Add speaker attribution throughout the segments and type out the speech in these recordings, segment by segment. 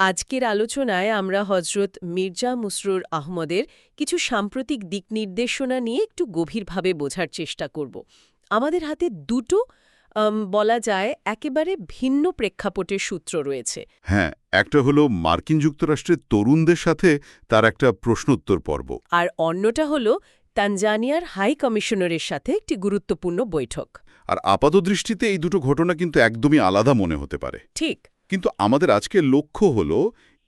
Speaker 1: আজকের আলোচনায় আমরা হজরত মির্জা মুসরুর আহমদের কিছু সাম্প্রতিক দিক নির্দেশনা নিয়ে একটু গভীরভাবে বোঝার চেষ্টা করব। আমাদের হাতে দুটো বলা যায় একেবারে ভিন্ন প্রেক্ষাপটের সূত্র রয়েছে।
Speaker 2: হ্যাঁ, একটা হলো মার্কিন যুক্তরাষ্ট্রের তরুণদের সাথে তার একটা প্রশ্নোত্তর পর্ব।
Speaker 1: আর অন্যটা হলো তানজানিয়ার হাই কমিশনারের সাথে একটি গুরুত্বপূর্ণ বৈঠক।
Speaker 2: আর আপাতদৃষ্টিতে এই দুটো ঘটনা কিন্তু একদমই আলাদা মনে হতে পারে।
Speaker 1: ঠিক।
Speaker 2: কিন্তু আমাদের আজকের লক্ষ্য হলো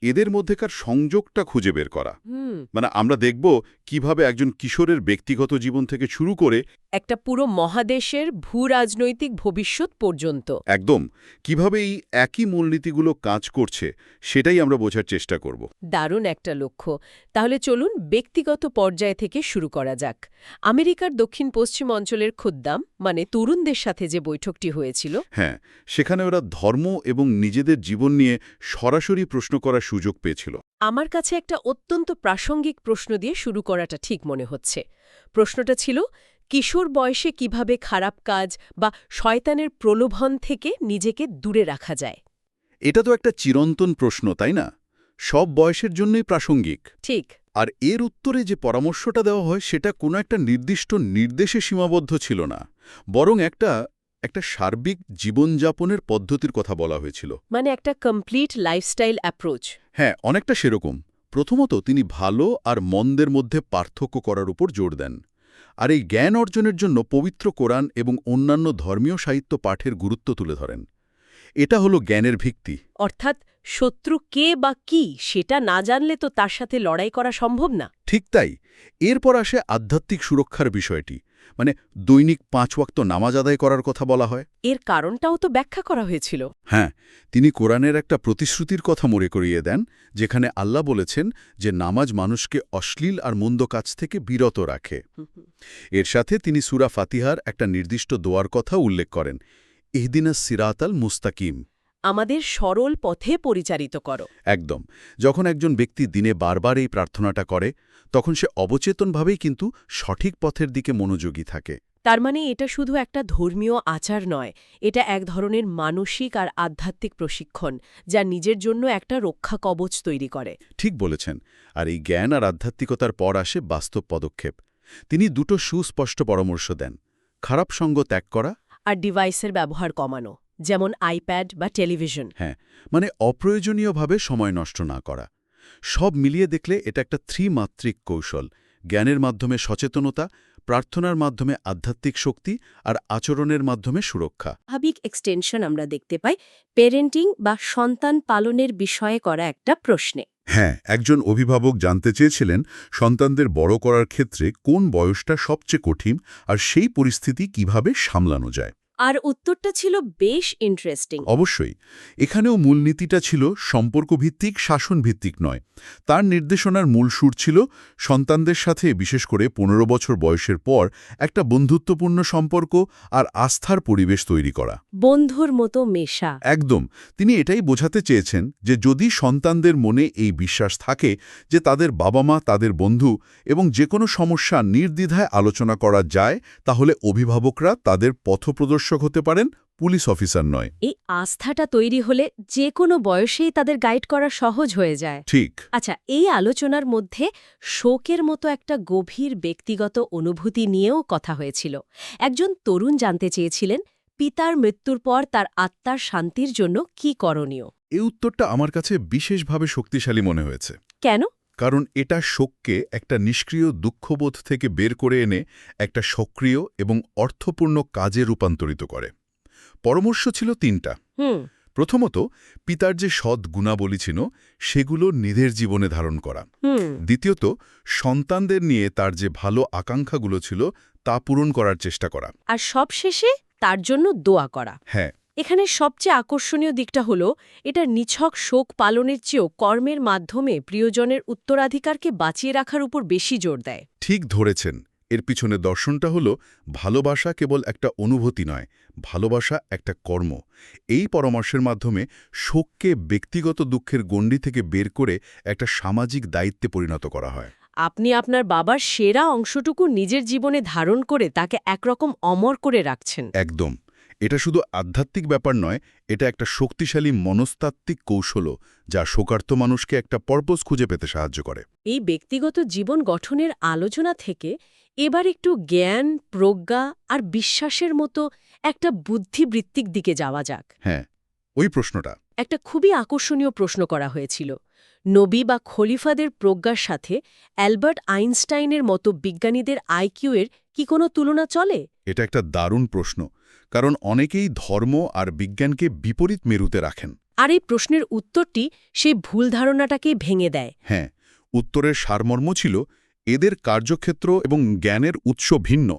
Speaker 2: এদের মধ্যেকার সংযোগটা খুঁজে বের করা। মানে আমরা দেখব কিভাবে একজন কিশোরের ব্যক্তিগত জীবন থেকে শুরু করে
Speaker 1: একটা পুরো মহাদেশের ভূরাজনৈতিক ভবিষ্যৎ পর্যন্ত
Speaker 2: একদম কিভাবে এই একই মূলনীতিগুলো কাজ করছে সেটাই আমরা বোঝার চেষ্টা করব।
Speaker 1: দারুণ একটা লক্ষ্য। তাহলে চলুন ব্যক্তিগত পর্যায় থেকে শুরু করা যাক। আমেরিকার দক্ষিণ পশ্চিম অঞ্চলের খুদ্দাম মানে তরুণদের সাথে যে বৈঠকটি হয়েছিল,
Speaker 2: হ্যাঁ, সেখানে ওরা ধর্ম এবং নিজেদের জীবন নিয়ে সরাসরি প্রশ্ন করার সুযোগ পেয়েছিল।
Speaker 1: আমার কাছে একটা অত্যন্ত প্রাসঙ্গিক প্রশ্ন দিয়ে শুরু করাটা ঠিক মনে হচ্ছে। প্রশ্নটা ছিল, কিশোর বয়সে কিভাবে খারাপ কাজ বা শয়তানের প্রলোভন থেকে নিজেকে দূরে রাখা যায়।
Speaker 2: এটা তো একটা চিরন্তন প্রশ্ন, তাই না? সব বয়সের জন্যই প্রাসঙ্গিক।
Speaker 1: ঠিক।
Speaker 2: আর এর উত্তরে যে পরামর্শটা দেওয়া হয় সেটা কোনো একটা নির্দিষ্ট নির্দেশে সীমাবদ্ধ ছিল না, বরং একটা সার্বিক জীবনযাপনের পদ্ধতির কথা বলা হয়েছিল।
Speaker 1: মানে একটা কমপ্লিট লাইফস্টাইল অ্যাপ্রোচ।
Speaker 2: হ্যাঁ, অনেকটা সেরকম। প্রথমত তিনি ভালো আর মন্দের মধ্যে পার্থক্য করার উপর জোর দেন। আর এই জ্ঞান অর্জনের জন্য পবিত্র কোরআন এবং অন্যান্য ধর্মীয় সাহিত্য পাঠের গুরুত্ব তুলে ধরেন। এটা হলো জ্ঞানের ভিত্তি।
Speaker 1: অর্থাৎ শত্রু কে বা কি সেটা না জানলে তো তার সাথে লড়াই করা সম্ভব না।
Speaker 2: ঠিক তাই। এরপর আসে আধ্যাত্মিক সুরক্ষার বিষয়টি, মানে দৈনিক 5 ওয়াক্ত নামাজ আদায় করার কথা বলা হয়।
Speaker 1: এর কারণটাও তো ব্যাখ্যা করা হয়েছিল।
Speaker 2: হ্যাঁ, তিনি কোরআনের একটা প্রতিশ্রুতির কথা মনে করিয়ে দেন, যেখানে আল্লাহ বলেছেন যে নামাজ মানুষকে অশ্লীল আর মন্দ কাজ থেকে বিরত রাখে। এর সাথে তিনি সূরা ফাতিহার একটা নির্দিষ্ট দোয়ার কথা উল্লেখ করেন, ইহদিনাস সিরাতাল মুস্তাকিম,
Speaker 1: আমাদের সরল পথে পরিচালিত করো।
Speaker 2: একদম। যখন একজন ব্যক্তি দিনে বারবার এই প্রার্থনাটা করে, তখন সে অবচেতনভাবেই কিন্তু সঠিক পথের দিকে মনোযোগী থাকে।
Speaker 1: তার মানে এটা শুধু একটা ধর্মীয় আচার নয়, এটা এক ধরনের মানসিক আর আধ্যাত্মিক প্রশিক্ষণ, যা নিজের জন্য একটা রক্ষা কবচ তৈরি করে।
Speaker 2: ঠিক বলেছেন। আর এই জ্ঞান আর আধ্যাত্মিকতার পর আসে বাস্তব পদক্ষেপ। তিনি দুটো সুস্পষ্ট পরামর্শ দেন: খারাপ সঙ্গ ত্যাগ করা
Speaker 1: আর ডিভাইসের ব্যবহার কমানো, যেমন আইপ্যাড বা টেলিভিশন।
Speaker 2: হ্যাঁ, মানে অপ্রয়োজনীয়ভাবে সময় নষ্ট না করা। সব মিলিয়ে দেখলে এটা একটা ত্রিমাত্রিক কৌশল: জ্ঞানের মাধ্যমে সচেতনতা, প্রার্থনার মাধ্যমে আধ্যাত্মিক শক্তি, আর আচরণের মাধ্যমে সুরক্ষা।
Speaker 1: স্বাভাবিক এক্সটেনশন আমরা দেখতে পাই পেরেন্টিং বা সন্তান পালনের বিষয়ে করা একটা প্রশ্নে।
Speaker 2: হ্যাঁ, একজন অভিভাবক জানতে চেয়েছিলেন সন্তানদের বড় করার ক্ষেত্রে কোন বয়সটা সবচেয়ে কঠিন আর সেই পরিস্থিতি কিভাবে সামলানো যায়।
Speaker 1: আর উত্তরটা ছিল বেশ ইন্টারেস্টিং।
Speaker 2: অবশ্যই। এখানেও মূলনীতিটা ছিল সম্পর্কভিত্তিক, শাসনভিত্তিক নয়। তার নির্দেশনার মূল সুর ছিল সন্তানদের সাথে, বিশেষ করে 15 বছর বয়সের পর, একটা বন্ধুত্বপূর্ণ সম্পর্ক আর আস্থার পরিবেশ তৈরি করা।
Speaker 1: বন্ধুর মতো মেশা।
Speaker 2: একদম। তিনি এটাই বোঝাতে চেয়েছেন যে যদি সন্তানদের মনে এই বিশ্বাস থাকে যে তাদের বাবা মা তাদের বন্ধু এবং যে কোনো সমস্যা নির্দ্বিধায় আলোচনা করা যায়, তাহলে অভিভাবকরা তাদের পথপ্রদর্শক হতে পারেন, পুলিশ অফিসার নয়।
Speaker 1: এই আস্থাটা তৈরি হলে যে কোনো বয়সেই তাদের গাইড করা সহজ হয়ে যায়।
Speaker 2: ঠিক।
Speaker 1: আচ্ছা, এই আলোচনার মধ্যে শোকের মতো একটা গভীর ব্যক্তিগত অনুভূতি নিয়েও কথা হয়েছিল। একজন তরুণ জানতে চেয়েছিলেন পিতার মৃত্যুর পর তার আত্মার শান্তির জন্য কি করণীয়।
Speaker 2: এই উত্তরটা আমার কাছে বিশেষভাবে শক্তিশালী মনে হয়েছে।
Speaker 1: কেন?
Speaker 2: কারণ এটা শোককে একটা নিষ্ক্রিয় দুঃখবোধ থেকে বের করে এনে একটা সক্রিয় এবং অর্থপূর্ণ কাজে রূপান্তরিত করে। পরামর্শ ছিল 3টা। প্রথমত, পিতার যে সৎ গুণাবলী ছিল সেগুলো নিজের জীবনে ধারণ করা। দ্বিতীয়ত, সন্তানদের নিয়ে তার যে ভালো আকাঙ্ক্ষাগুলো ছিল তা পূরণ করার চেষ্টা করা।
Speaker 1: আর সবশেষে তার জন্য দোয়া করা।
Speaker 2: হ্যাঁ,
Speaker 1: এখানে সবচেয়ে আকর্ষণীয় দিকটা হলো এটা নিছক শোক পালনের চেয়েও কর্মের মাধ্যমে প্রিয়জনের উত্তরাধিকারকে বাঁচিয়ে রাখার উপর বেশি জোর দেয়।
Speaker 2: ঠিক ধরেছেন। এর পিছনে দর্শনটা হলো ভালোবাসা কেবল একটা অনুভূতি নয়, ভালোবাসা একটা কর্ম। এই পরামর্শের মাধ্যমে শোককে ব্যক্তিগত দুঃখের গণ্ডি থেকে বের করে একটা সামাজিক দায়িত্বে পরিণত করা হয়।
Speaker 1: আপনি আপনার বাবার সেরা অংশটুকু নিজের জীবনে ধারণ করে তাকে একরকম অমর করে রাখছেন।
Speaker 2: একদম। এটা শুধু আধ্যাত্মিক ব্যাপার নয়, এটা একটা শক্তিশালী মনস্তাত্ত্বিক কৌশলও, যা শোকার্ত মানুষকে একটা পারপোজ খুঁজে পেতে সাহায্য করে।
Speaker 1: এই ব্যক্তিগত জীবন গঠনের আলোচনা থেকে এবার একটু জ্ঞান, প্রজ্ঞা আর বিশ্বাসের মতো একটা বুদ্ধিবৃত্তিক দিকে যাওয়া যাক।
Speaker 2: হ্যাঁ, ওই প্রশ্নটা।
Speaker 1: একটা খুবই আকর্ষণীয় প্রশ্ন করা হয়েছিল, নবী বা খলিফাদের প্রজ্ঞার সাথে অ্যালবার্ট আইনস্টাইনের মতো বিজ্ঞানীদের আইকিউ এর কি কোনো তুলনা চলে?
Speaker 2: এটা একটা দারুণ প্রশ্ন, কারণ অনেকেই ধর্ম আর বিজ্ঞানকে বিপরীত মেরুতে রাখেন।
Speaker 1: আর এই প্রশ্নের উত্তরটি সেই ভুল ধারণাটাকেই ভেঙে দেয়।
Speaker 2: হ্যাঁ, উত্তরের সারমর্ম ছিল এদের কার্যক্ষেত্র এবং জ্ঞানের উৎস ভিন্ন।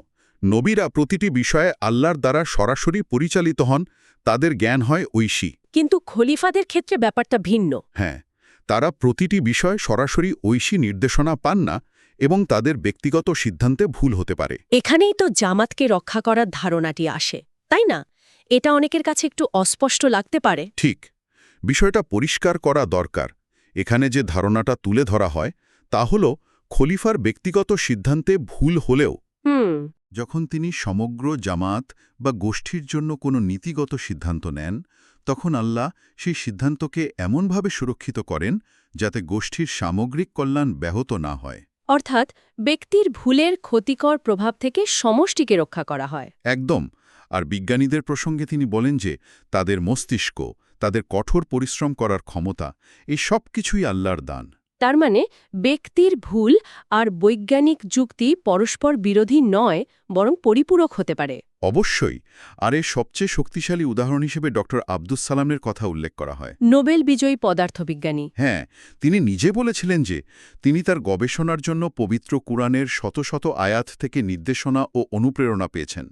Speaker 2: নবীরা প্রতিটি বিষয়ে আল্লাহর দ্বারা সরাসরি পরিচালিত হন, তাদের জ্ঞান হয় ঐশী।
Speaker 1: কিন্তু খলিফাদের ক্ষেত্রে ব্যাপারটা ভিন্ন।
Speaker 2: হ্যাঁ, তারা প্রতিটি বিষয় সরাসরি ঐশী নির্দেশনা পান না এবং তাদের ব্যক্তিগত সিদ্ধান্তে ভুল হতে পারে।
Speaker 1: এখানেই তো জামাতকে রক্ষা করার ধারণাটি আসে, তাই না? এটা অনেকের কাছে একটু অস্পষ্ট লাগতে পারে।
Speaker 2: ঠিক, বিষয়টা পরিষ্কার করা দরকার। এখানে যে ধারণাটা তুলে ধরা হয় তা হল খলিফার ব্যক্তিগত সিদ্ধান্তে ভুল হলেও যখন তিনি সমগ্র জামাত বা গোষ্ঠীর জন্য কোনো নীতিগত সিদ্ধান্ত নেন, তখন আল্লাহ সেই সিদ্ধান্তকে এমনভাবে সুরক্ষিত করেন যাতে গোষ্ঠীর সামগ্রিক কল্যাণ ব্যাহত না হয়।
Speaker 1: অর্থাৎ ব্যক্তির ভুলের ক্ষতিকর প্রভাব থেকে সমষ্টিকে রক্ষা করা হয়।
Speaker 2: একদম। আর বিজ্ঞানীদের প্রসঙ্গে তিনি বলেন যে তাদের মস্তিষ্ক, তাদের কঠোর পরিশ্রম করার ক্ষমতা, এই সব কিছুই আল্লাহর দান।
Speaker 1: তার মানে ব্যক্তির ভুল আর বৈজ্ঞানিক যুক্তি পরস্পর বিরোধী নয়, বরং পরিপূরক হতে পারে।
Speaker 2: অবশ্যই। আর এর সবচেয়ে শক্তিশালী উদাহরণ হিসেবে ডক্টর আব্দুস সালামের কথা উল্লেখ করা হয়।
Speaker 1: নোবেল বিজয়ী পদার্থবিজ্ঞানী।
Speaker 2: হ্যাঁ, তিনি নিজে বলেছিলেন যে তিনি তার গবেষণার জন্য পবিত্র কুরআনের শত শত আয়াত থেকে নির্দেশনা ও অনুপ্রেরণা পেয়েছেন।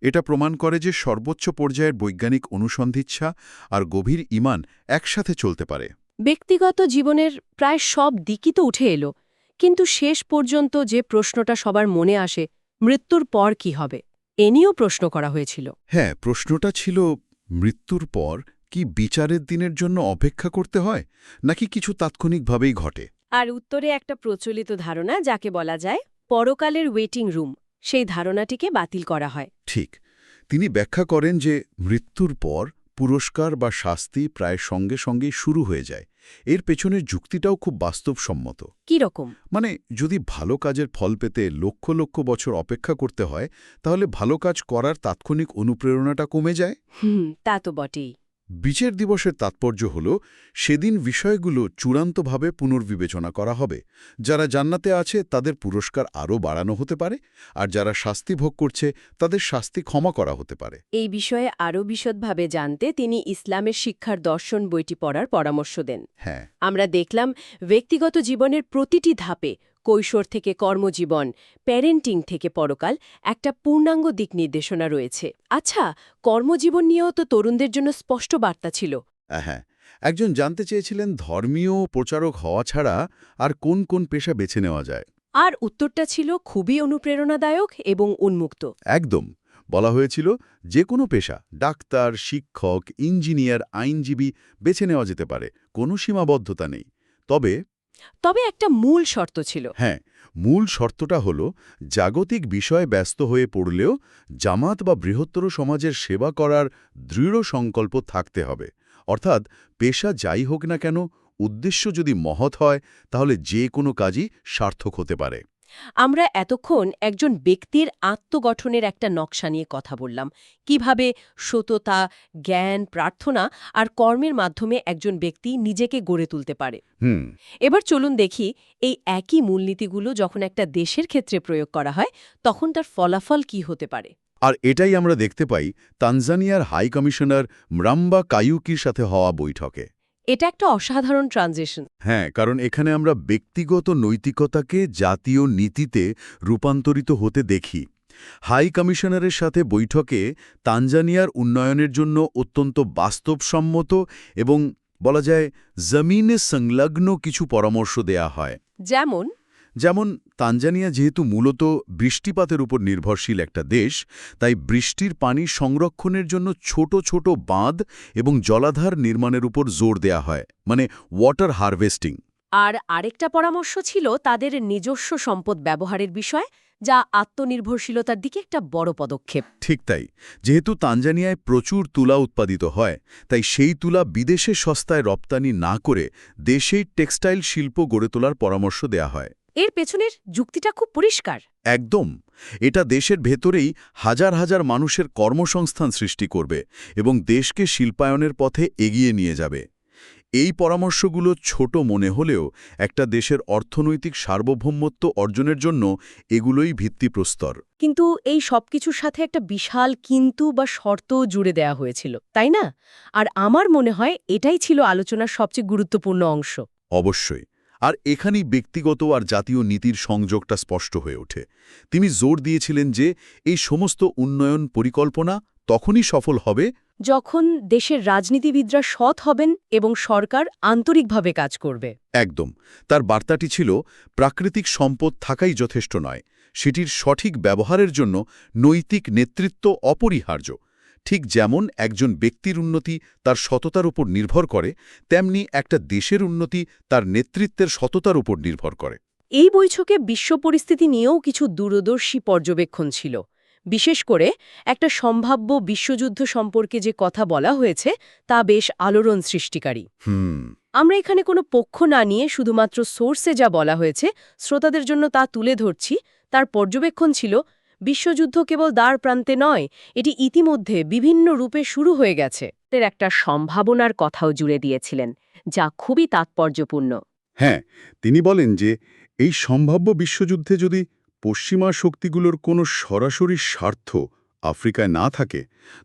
Speaker 2: এটা প্রমাণ করে যে সর্বোচ্চ পর্যায়ের বৈজ্ঞানিক অনুসন্ধিৎসা আর গভীর ঈমান একসাথে চলতে পারে।
Speaker 1: ব্যক্তিগত জীবনের প্রায় সব দিকই তো উঠে এলো, কিন্তু শেষ পর্যন্ত যে প্রশ্নটা সবার মনে আসে, মৃত্যুর পর কি হবে, এ নিয়েও প্রশ্ন করা হয়েছিল।
Speaker 2: হ্যাঁ, প্রশ্নটা ছিল মৃত্যুর পর কি বিচারের দিনের জন্য অপেক্ষা করতে হয়, নাকি কিছু তাৎক্ষণিকভাবেই ঘটে?
Speaker 1: আর উত্তরে একটা প্রচলিত ধারণা, যাকে বলা যায় পরকালের ওয়েটিং রুম, সেই ধারণাটিকে বাতিল করা হয়।
Speaker 2: ঠিক। তিনি ব্যাখ্যা করেন যে মৃত্যুর পর পুরস্কার বা শাস্তি প্রায় সঙ্গে সঙ্গেই শুরু হয়ে যায়। এর পেছনের যুক্তিটাও খুব বাস্তবসম্মত।
Speaker 1: কি রকম?
Speaker 2: মানে, যদি ভালো কাজের ফল পেতে লক্ষ লক্ষ বছর অপেক্ষা করতে হয়, তাহলে ভালো কাজ করার তাৎক্ষণিক অনুপ্রেরণাটা কমে যায়।
Speaker 1: তা তো বটেই।
Speaker 2: বিচার দিবসের তাৎপর্য হল সেদিন বিষয়গুলো চূড়ান্তভাবে পুনর্বিবেচনা করা হবে। যারা জান্নাতে আছে তাদের পুরস্কার আরও বাড়ানো হতে পারে, আর যারা শাস্তি ভোগ করছে তাদের শাস্তি ক্ষমা করা হতে পারে।
Speaker 1: এই বিষয়ে আরও বিশদভাবে জানতে তিনি ইসলামের শিক্ষার দর্শন বইটি পড়ার পরামর্শ দেন।
Speaker 2: হ্যাঁ,
Speaker 1: আমরা দেখলাম ব্যক্তিগত জীবনের প্রতিটি ধাপে, কৈশোর থেকে কর্মজীবন, প্যারেন্টিং থেকে পরকাল, একটা পূর্ণাঙ্গ দিক নির্দেশনা রয়েছে। আচ্ছা, কর্মজীবন নিয়েও তো তরুণদের জন্য স্পষ্ট বার্তা ছিল।
Speaker 2: হ্যাঁ, একজন জানতে চেয়েছিলেন ধর্মীয় প্রচারক হওয়া ছাড়া আর কোন কোন পেশা বেছে নেওয়া যায়।
Speaker 1: আর উত্তরটা ছিল খুবই অনুপ্রেরণাদায়ক এবং উন্মুক্ত।
Speaker 2: একদম। বলা হয়েছিল যে কোনো পেশা, ডাক্তার, শিক্ষক, ইঞ্জিনিয়ার, আইনজীবী বেছে নেওয়া যেতে পারে, কোনো সীমাবদ্ধতা নেই। তবে
Speaker 1: একটা মূল শর্ত ছিল।
Speaker 2: হ্যাঁ, মূল শর্তটা হল জাগতিক বিষয়ে ব্যস্ত হয়ে পড়লেও জামাত বা বৃহত্তর সমাজের সেবা করার দৃঢ় সংকল্প থাকতে হবে। অর্থাৎ পেশা যাই হোক না কেন, উদ্দেশ্য যদি মহৎ হয় তাহলে যে কোনো কাজই সার্থক হতে পারে।
Speaker 1: আমরা এতক্ষণ একজন ব্যক্তির আত্মগঠনের একটা নকশা নিয়ে কথা বললাম, কিভাবে সততা, জ্ঞান, প্রার্থনা আর কর্মের মাধ্যমে একজন ব্যক্তি নিজেকে গড়ে তুলতে পারে। এবার চলুন দেখি এই একই মূলনীতিগুলো যখন একটা দেশের ক্ষেত্রে প্রয়োগ করা হয়, তখন তার ফলাফল কি হতে পারে।
Speaker 2: আর এটাই আমরা দেখতে পাই তানজানিয়ার হাই কমিশনার মরাম্বা কায়ুকির সাথে হওয়া বৈঠকে।
Speaker 1: এটা একটা অসাধারণ ট্রানজিশন।
Speaker 2: হ্যাঁ, কারণ এখানে আমরা ব্যক্তিগত নৈতিকতাকে জাতীয় নীতিতে রূপান্তরিত হতে দেখি। হাই কমিশনারের সাথে বৈঠকে তানজানিয়ার উন্নয়নের জন্য অত্যন্ত বাস্তবসম্মত এবং বলা যায় জমিনে সংলগ্ন কিছু পরামর্শ দেয়া হয়। যেমন তানজানিয়া যেহেতু মূলত বৃষ্টিপাতের উপর নির্ভরশীল একটা দেশ, তাই বৃষ্টির পানি সংরক্ষণের জন্য ছোট ছোট বাঁধ এবং জলাধার নির্মাণের উপর জোর দেয়া হয়, মানে ওয়াটার হারভেস্টিং।
Speaker 1: আর আরেকটা পরামর্শ ছিল তাদের নিজস্ব সম্পদ ব্যবহারের বিষয়, যা আত্মনির্ভরশীলতার দিকে একটা বড় পদক্ষেপ।
Speaker 2: ঠিক তাই। যেহেতু তানজানিয়ায় প্রচুর তুলা উৎপাদিত হয়, তাই সেই তুলা বিদেশে সস্তায় রপ্তানি না করে দেশেই টেক্সটাইল শিল্প গড়ে তোলার পরামর্শ দেয়া হয়।
Speaker 1: এর পেছনের যুক্তিটা খুব পরিষ্কার।
Speaker 2: একদম। এটা দেশের ভেতরেই হাজার হাজার মানুষের কর্মসংস্থান সৃষ্টি করবে এবং দেশকে শিল্পায়নের পথে এগিয়ে নিয়ে যাবে। এই পরামর্শগুলো ছোট মনে হলেও একটা দেশের অর্থনৈতিক সার্বভৌমত্ব অর্জনের জন্য এগুলোই ভিত্তিপ্রস্তর।
Speaker 1: কিন্তু এই সবকিছুর সাথে একটা বিশাল কিন্তু বা শর্তও জুড়ে দেয়া হয়েছিল, তাই না? আর আমার মনে হয় এটাই ছিল আলোচনার সবচেয়ে গুরুত্বপূর্ণ অংশ।
Speaker 2: অবশ্যই। আর এখানেই ব্যক্তিগত আর জাতীয় নীতির সংযোগটা স্পষ্ট হয়ে ওঠে। তিনি জোর দিয়েছিলেন যে এই সমস্ত উন্নয়ন পরিকল্পনা তখনই সফল হবে
Speaker 1: যখন দেশের রাজনীতিবিদরা সৎ হবেন এবং সরকার আন্তরিকভাবে কাজ করবে।
Speaker 2: একদম। তার বার্তাটি ছিল প্রাকৃতিক সম্পদ থাকাই যথেষ্ট নয়, সেটির সঠিক ব্যবহারের জন্য নৈতিক নেতৃত্ব অপরিহার্য। ঠিক যেমন একজন ব্যক্তির উন্নতি তার সততার উপর নির্ভর করে, তেমনি একটা দেশের উন্নতি তার নেতৃত্বের সততার উপর নির্ভর করে।
Speaker 1: এই বৈঠকে বিশ্ব পরিস্থিতি নিয়েও কিছু দূরদর্শী পর্যবেক্ষণ ছিল। বিশেষ করে একটা সম্ভাব্য বিশ্বযুদ্ধ সম্পর্কে যে কথা বলা হয়েছে তা বেশ আলোড়ন সৃষ্টিকারী। আমরা এখানে কোনো পক্ষ না নিয়ে শুধুমাত্র সোর্সে যা বলা হয়েছে শ্রোতাদের জন্য তা তুলে ধরছি। তার পর্যবেক্ষণ ছিল বিশ্বযুদ্ধ কেবল দ্বার প্রান্তে নয়, এটি ইতিমধ্যে বিভিন্ন রূপে শুরু হয়ে গেছে। এর একটা সম্ভাবনার কথাও জুড়ে দিয়েছিলেন, যা খুবই তাৎপর্যপূর্ণ।
Speaker 2: হ্যাঁ, তিনি বলেন যে এই সম্ভাব্য বিশ্বযুদ্ধে যদি পশ্চিমা শক্তিগুলোর কোনো সরাসরি স্বার্থ আফ্রিকায় না থাকে,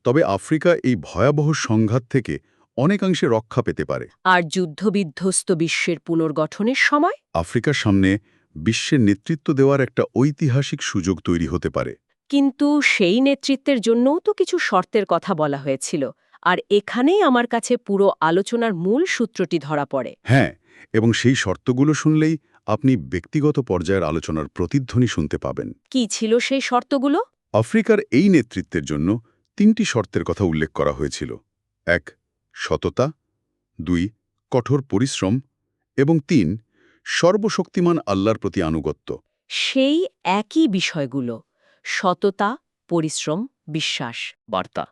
Speaker 2: তবে আফ্রিকা এই ভয়াবহ সংঘাত থেকে অনেকাংশে রক্ষা পেতে পারে।
Speaker 1: আর যুদ্ধবিধ্বস্ত বিশ্বের পুনর্গঠনের সময়
Speaker 2: আফ্রিকার সামনে বিশ্বের নেতৃত্ব দেওয়ার একটা ঐতিহাসিক সুযোগ তৈরি হতে পারে।
Speaker 1: কিন্তু সেই নেতৃত্বের জন্যও তো কিছু শর্তের কথা বলা হয়েছিল, আর এখানেই আমার কাছে পুরো আলোচনার মূল সূত্রটি ধরা পড়ে।
Speaker 2: হ্যাঁ, এবং সেই শর্তগুলো শুনলেই আপনি ব্যক্তিগত পর্যায়ের আলোচনার প্রতিধ্বনি শুনতে পাবেন।
Speaker 1: কি ছিল সেই শর্তগুলো?
Speaker 2: আফ্রিকার এই নেতৃত্বের জন্য ৩টি শর্তের কথা উল্লেখ করা হয়েছিল। ১. সততা, ২. কঠোর পরিশ্রম এবং ৩. সর্বশক্তিমান আল্লাহর প্রতি আনুগত্য।
Speaker 1: সেই একই বিষয়গুলো, সততা, পরিশ্রম, বিশ্বাস।
Speaker 3: বার্তা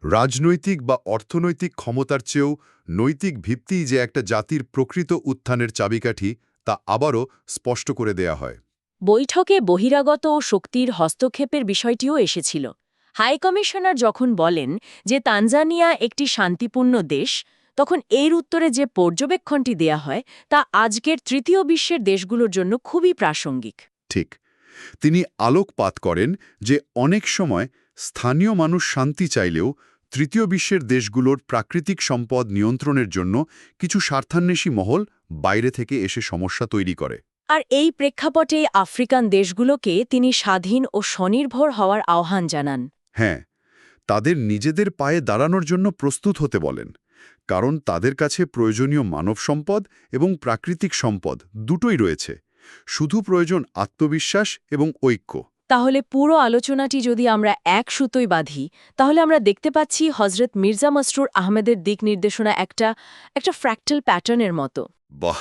Speaker 3: রাজনৈতিক বা অর্থনৈতিক ক্ষমতার চেয়েও নৈতিক ভিত্তিই যে একটা জাতির প্রকৃত উত্থানের চাবিকাঠি, তা আবারও স্পষ্ট করে দেয়া হয়।
Speaker 1: বৈঠকে বহিরাগত ও শক্তির হস্তক্ষেপের বিষয়টিও এসেছিল। হাই কমিশনার যখন বলেন যে তানজানিয়া একটি শান্তিপূর্ণ দেশ, তখন এর উত্তরে যে পর্যবেক্ষণটি দেয়া হয় তা আজকের তৃতীয় বিশ্বের দেশগুলোর জন্য খুবই প্রাসঙ্গিক।
Speaker 3: ঠিক। তিনি আলোকপাত করেন যে অনেক সময় স্থানীয় মানুষ শান্তি চাইলেও তৃতীয় বিশ্বের দেশগুলোর প্রাকৃতিক সম্পদ নিয়ন্ত্রণের জন্য কিছু স্বার্থান্বেষী মহল বাইরে থেকে এসে সমস্যা তৈরি করে।
Speaker 1: আর এই প্রেক্ষাপটে আফ্রিকান দেশগুলোকে তিনি স্বাধীন ও স্বনির্ভর হওয়ার আহ্বান জানান।
Speaker 3: হ্যাঁ, তাদের নিজেদের পায়ে দাঁড়ানোর জন্য প্রস্তুত হতে বলেন, কারণ তাদের কাছে প্রয়োজনীয় মানব সম্পদ এবং প্রাকৃতিক সম্পদ দুটোই রয়েছে। শুধু প্রয়োজন আত্মবিশ্বাস এবং ঐক্য।
Speaker 1: তাহলে পুরো আলোচনাটি যদি আমরা এক সুতোয় বাঁধি, তাহলে আমরা দেখতে পাচ্ছি হজরত মির্জা মসরুর আহমেদের দিক নির্দেশনা একটা ফ্র্যাক্টাল প্যাটার্নের মতো।
Speaker 3: বাহ,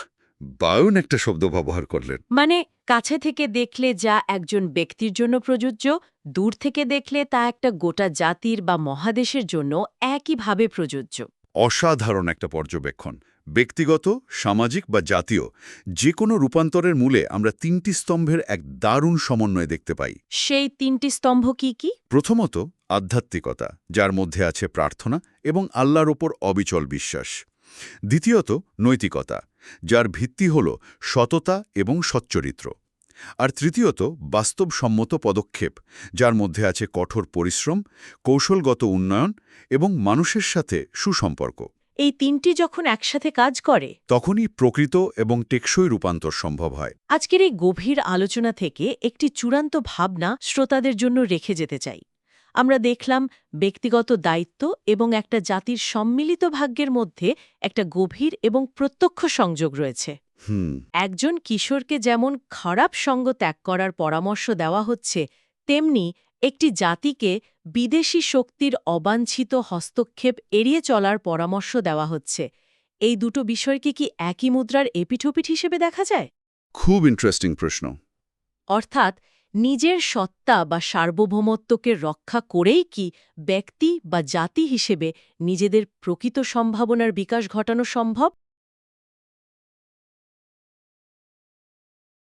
Speaker 3: দারুণ একটা শব্দ ব্যবহার করলেন।
Speaker 1: মানে কাছে থেকে দেখলে যা একজন ব্যক্তির জন্য প্রযোজ্য, দূর থেকে দেখলে তা একটা গোটা জাতির বা মহাদেশের জন্য একইভাবে প্রযোজ্য।
Speaker 3: অসাধারণ একটা পর্যবেক্ষণ। ব্যক্তিগত, সামাজিক বা জাতীয় যে কোনো রূপান্তরের মূলে আমরা ৩টি স্তম্ভের এক দারুণ সমন্বয় দেখতে পাই।
Speaker 1: সেই ৩টি স্তম্ভ কি কি?
Speaker 3: প্রথমত, আধ্যাত্মিকতা, যার মধ্যে আছে প্রার্থনা এবং আল্লাহর ওপর অবিচল বিশ্বাস। দ্বিতীয়ত, নৈতিকতা, যার ভিত্তি হল সততা এবং সচ্চরিত্র। আর তৃতীয়ত, বাস্তবসম্মত পদক্ষেপ, যার মধ্যে আছে কঠোর পরিশ্রম, কৌশলগত উন্নয়ন এবং মানুষের সাথে সুসম্পর্ক।
Speaker 1: এই ৩টি যখন একসাথে কাজ করে,
Speaker 3: তখনই প্রকৃত এবং টেকসই রূপান্তর সম্ভব হয়।
Speaker 1: আজকের এই গভীর আলোচনা থেকে একটি চূড়ান্ত ভাবনা শ্রোতাদের জন্য রেখে যেতে চাই। আমরা দেখলাম ব্যক্তিগত দায়িত্ব এবং একটা জাতির সম্মিলিত ভাগ্যের মধ্যে একটা গভীর এবং প্রত্যক্ষ সংযোগ রয়েছে। একজন কিশোরকে যেমন খারাপ সঙ্গ ত্যাগ করার পরামর্শ দেওয়া হচ্ছে, তেমনি একটি জাতিকে বিদেশি শক্তির অবাঞ্ছিত হস্তক্ষেপ এড়িয়ে চলার পরামর্শ দেওয়া হচ্ছে। এই দুটো বিষয়কে কি একই মুদ্রার এপিঠ ওপিঠ হিসেবে দেখা যায়?
Speaker 3: খুব ইন্টারেস্টিং প্রশ্ন।
Speaker 1: অর্থাৎ নিজের সত্তা বা সার্বভৌমত্বকে রক্ষা করেই কি ব্যক্তি বা জাতি হিসেবে নিজেদের প্রকৃত সম্ভাবনার বিকাশ ঘটানো সম্ভব?